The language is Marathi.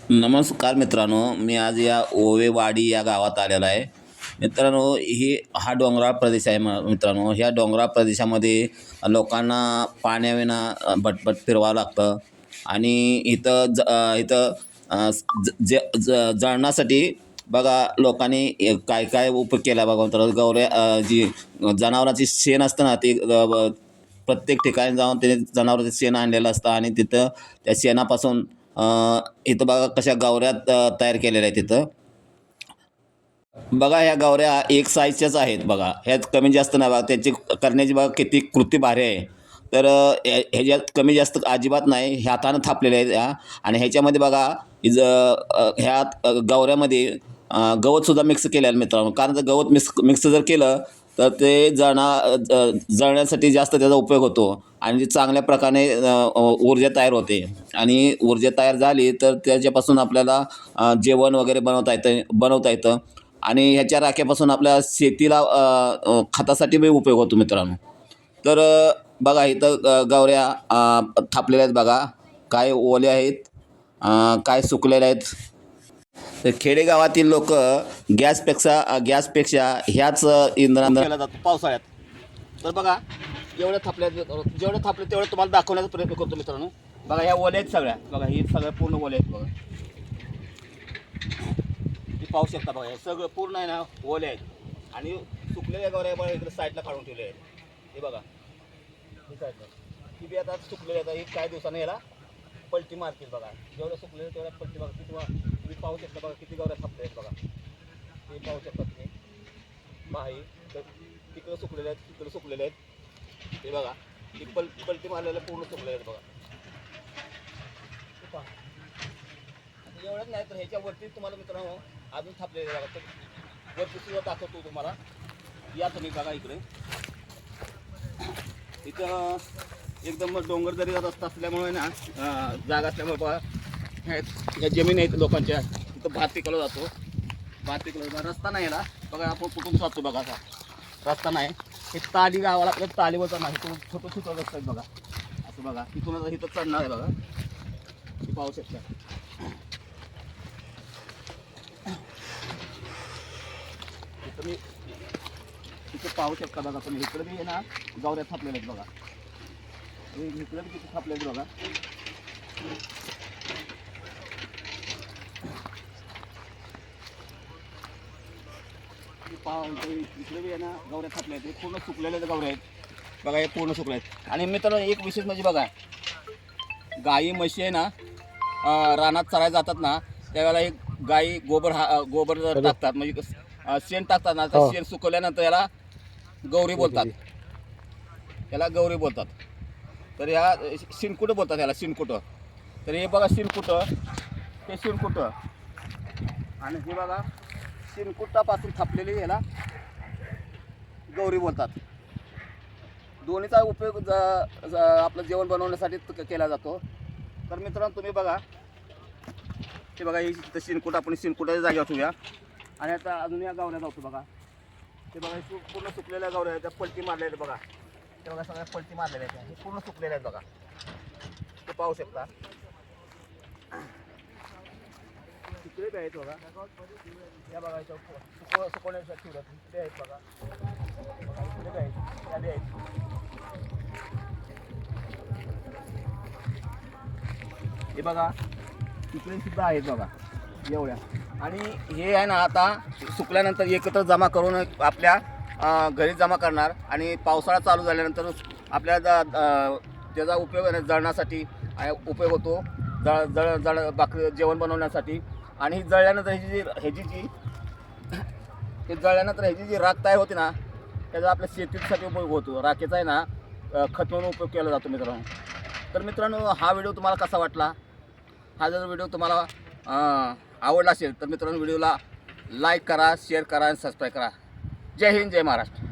नमस्कार मित्रांनो, मी आज या ओवेवाडी या गावात आलेलो आहे. मित्रांनो, हा डोंगराळ प्रदेश आहे. मित्रांनो, ह्या डोंगराळ प्रदेशामध्ये लोकांना पाण्याविना भटभट फिरवावं लागतं आणि इथं जळणासाठी बघा लोकांनी काय काय उपयोग केला बघा. तर जी जनावरांची शेण असतं ना, ते प्रत्येक ठिकाणी जाऊन ते जनावरांचं शेण आणलेलं असतं आणि तिथं त्या शेणापासून इथं बघा कशा गवऱ्या तयार केलेल्या आहेत तिथं. बघा ह्या गवऱ्या एक साईजच्याच आहेत बघा. ह्यात कमी जास्त नाही बघा. त्यांची करण्याची बघा किती कृती भारी आहे. तर ह्याच्यात कमी जास्त अजिबात नाही. हातानं थापलेल्या आहेत ह्या. आणि ह्याच्यामध्ये बघा ह्यात गवऱ्यामध्ये गवतसुद्धा मिक्स केलं आहे मित्रांनो. कारण जर गवत मिक्स जर केलं तर ते जळण्यासाठी जास्त त्याचा उपयोग होतो आणि ती चांगल्या प्रकारे ऊर्जा तयार होते. आणि ऊर्जा तयार झाली तर त्याच्यापासून आपल्याला जेवण वगैरे बनवता येतं आणि ह्याच्या राख्यापासून आपल्या शेतीला खतासाठी बी उपयोग होतो मित्रांनो. तर बघा इथं गवऱ्या थापलेल्या आहेत बघा. काय ओल्या आहेत, काय सुकलेल्या आहेत. तर खेडेगावातील लोक गॅसपेक्षा ह्याच इंधनानं केला जातो पावसाळ्यात. तर बघा जेवढे थापले तेवढे तुम्हाला दाखवण्याचा प्रयत्न करतो मित्रांनो. बघा ह्या ओल्या आहेत सगळ्या. बघा ही सगळ्या पूर्ण ओल्या आहेत बघा. ती पाहू शकता बघा. हे सगळं पूर्ण आहे ना ओले आहेत आणि सुकलेल्या गवऱ्या बघा इकडे साईडला काढून ठेवले आहेत. हे बघा ही साईडला ती बी आता सुकलेली आता ही काही दिवसांनी याला पलटी मारतील बघा. जेवढं सुकलेलं तेवढ्या पलटी बघा. तुम्ही पाहू शकता बघा किती गवऱ्या थापले आहेत बघा. ते पाहू शकता तुम्ही. माही तर तिकडं सुकलेले आहेत, तिकडं सुकलेले आहेत. हे बघा ती पलटी मारलेलं पूर्ण सुकलेले आहेत बघा. एवढंच नाही तर ह्याच्यावरती तुम्हाला मित्रांनो अजून थापलेले बघा. तर वरती सुद्धा दाखवतो तुम्हाला. या तुम्ही बघा इकडे. इथं एकदम डोंगर जरी रस्ता असल्यामुळे ना जागा असल्यामुळे बघा ह्या जमीन आहेत लोकांच्या. इथं भात पिकवला जातो. भात पिकवला रस्ता नाही याला बघा. आपण कुठून जातो बघा. असा रस्ता नाही. हे ताली गावाला आपल्या तालीवरचा नाही. छोटं छोटं रस्ता आहे बघा. असं बघा तिथूनच इथं चढणार आहे बघा. हे पाहू शकता. तुम्ही इथं पाहू शकता बघा. तुम्ही इकडे बी आहे ना गवऱ्या थापलेल्या आहेत बघा. इकडे बी किती थापले आहेत बघा. इकडे बी आहे ना गवऱ्या थापल्या आहेत. पूर्ण सुकलेल्या गवऱ्या आहेत बघा. हे पूर्ण सुकले आहेत. आणि मित्रांनो एक विशेष म्हणजे बघा गाई म्हशी आहे ना रानात चरायला जातात ना त्यावेळेला हे गाई गोबर टाकतात. म्हणजे शेण टाकतात ना. तर शेण सुकवल्यानंतर याला गौरी बोलतात. याला गौरी बोलतात. तर ह्या शिनकुटं बोलतात याला शिनकुटं. तर हे बघा शिनकुटं. हे शिनकुटं आणि हे बघा शिनकुटापासून थापलेली याला गौरी बोलतात. दोन्हीचा उपयोग आपलं जेवण बनवण्यासाठी केला जातो. तर मित्रांनो तुम्ही बघा हे बघा ही शिनकुट आपण शिनकुटाच्या जागेवर ठेवूया. आणि आता अजून या गावऱ्या जातो बघा. ते बघा पूर्ण सुकलेल्या गावऱ्या आहेत. त्या पलटी मारलेल्या बघा. ते बघा सगळ्या पलटी मारलेल्या आहेत. हे पूर्ण सुकलेल्या आहेत बघा. ते पाहू शकता. तिकडे बी आहेत बघा. या बघा सुकवण्यासाठी ठेवलं ते आहेत बघा. इकडे बी आहेत. त्या बी आहेत. हे बघा तिकडे सुद्धा आहेत बघा एवढ्या. आणि हे आहे ना आता सुकल्यानंतर एकत्र जमा करून आपल्या घरी जमा करणार. आणि पावसाळा चालू झाल्यानंतर आपल्या त्याचा उपयोग जळण्यासाठी उपयोग होतो. जेवण बनवण्यासाठी. आणि जळल्यानंतर ह्याची जी राख तयार होते ना त्याचा आपल्या शेतीसाठी उपयोग होतो. राखेचा आहे ना खत म्हणून उपयोग केला जातो मित्रांनो. तर मित्रांनो हा व्हिडिओ तुम्हाला कसा वाटला. हा जर व्हिडिओ तुम्हाला आवडला असेल तर मित्रांनो व्हिडिओला लाईक करा, शेअर करा आणि सबस्क्राईब करा. जय हिंद, जय महाराष्ट्र.